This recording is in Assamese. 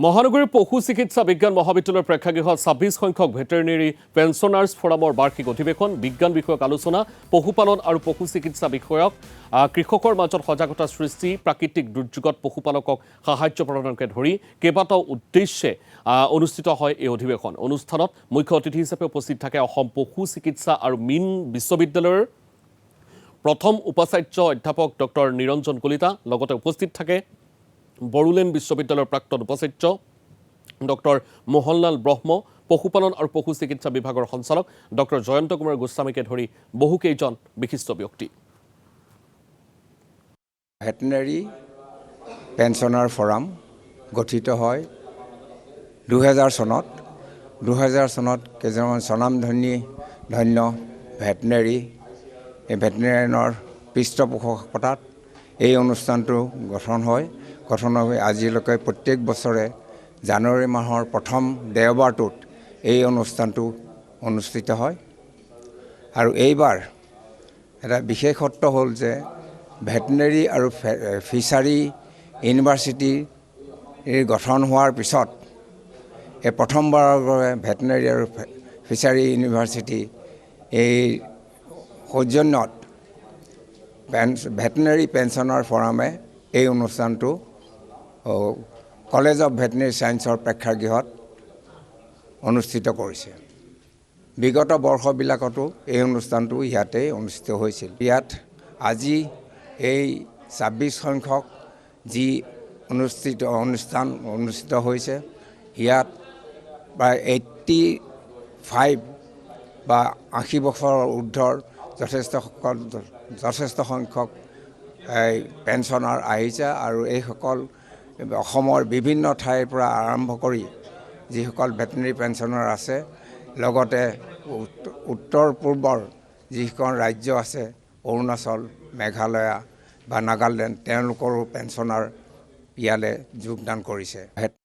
মহানগৰীৰ পশু চিকিৎসা বিজ্ঞান মহাবিদ্যালয়ৰ প্ৰেক্ষাগৃহত ২৬ সংখ্যক ভেটেৰিনেৰী পেঞ্চনাৰ্ছ ফৰামৰ বাৰ্ষিক অধিৱেশন বিজ্ঞান বিষয়ক আলোচনা পশুপালন আৰু পশু চিকিৎসা বিষয়ক কৃষকৰ মাজত সজাগতা সৃষ্টি প্ৰাকৃতিক দুৰ্যোগত পশুপালকক সাহায্য প্ৰদানকে ধৰি কেইবাটাও উদ্দেশ্যে অনুষ্ঠিত হয় এই অধিৱেশন। অনুষ্ঠানত মুখ্য অতিথি হিচাপে উপস্থিত থাকে অসম পশু চিকিৎসা আৰু মীন বিশ্ববিদ্যালয়ৰ প্ৰথম উপাচাৰ্য অধ্যাপক ডক্টৰ নিৰঞ্জন কলিতা। লগতে উপস্থিত থাকে বড়োলেণ্ড বিশ্ববিদ্যালয়ৰ প্ৰাক্তন উপাচাৰ্য ডক্টৰ মোহনলাল ব্ৰহ্ম, পশুপালন আৰু পশু চিকিৎসা বিভাগৰ সঞ্চালক ডক্টৰ জয়ন্ত কুমাৰ গোস্বামীকে ধৰি বহুকেইজন বিশিষ্ট ব্যক্তি। ভেটেনেৰী পেঞ্চনাৰ ফৰাম গঠিত হয় ২০০০ চনত। ২০০০ চনত কেইজনমান স্বনামধন্য ভেটেনেৰী ভেটেনেৰিয়ানৰ পৃষ্ঠপোষকতাত এই অনুষ্ঠানটো গঠন হয়। গঠন হৈ আজিলৈকে প্ৰত্যেক বছৰে জানুৱাৰী মাহৰ প্ৰথম দেওবাৰটোত এই অনুষ্ঠানটো অনুষ্ঠিত হয়। আৰু এইবাৰ এটা বিশেষত্ব হ'ল যে ভেটেনেৰী আৰু ফিচাৰী ইউনিভাৰ্চিটিৰ গঠন হোৱাৰ পিছত এই প্ৰথমবাৰৰ বাবে ভেটেনেৰী আৰু ফিচাৰী ইউনিভাৰ্চিটি এই সৌজন্যত ভেটেনেৰী পেঞ্চনাৰ ফৰামে এই অনুষ্ঠানটো কলেজ অফ ভেটেনেৰী ছায়েন্সৰ প্ৰেক্ষাগৃহত অনুষ্ঠিত কৰিছে। বিগত বৰ্ষবিলাকতো এই অনুষ্ঠানটো ইয়াতেই অনুষ্ঠিত হৈছিল। ইয়াত আজি এই ২৬ সংখ্যক যি অনুষ্ঠান অনুষ্ঠিত হৈছে, ইয়াত প্ৰায় 85 বা ৮০ বছৰৰ ঊৰ্ধৰ যথেষ্ট সংখ্যক পেঞ্চনাৰ আহিছে। আৰু এইসকল অসমৰ বিভিন্ন ঠাইৰ পৰা আৰম্ভ কৰি যিসকল ভেটেনেৰী পেঞ্চনাৰ আছে, লগতে উত্তৰ পূৰ্বৰ যিখন ৰাজ্য আছে অৰুণাচল, মেঘালয়া বা নাগালেণ্ড, তেওঁলোকৰো পেঞ্চনাৰ ইয়ালৈ যোগদান কৰিছে।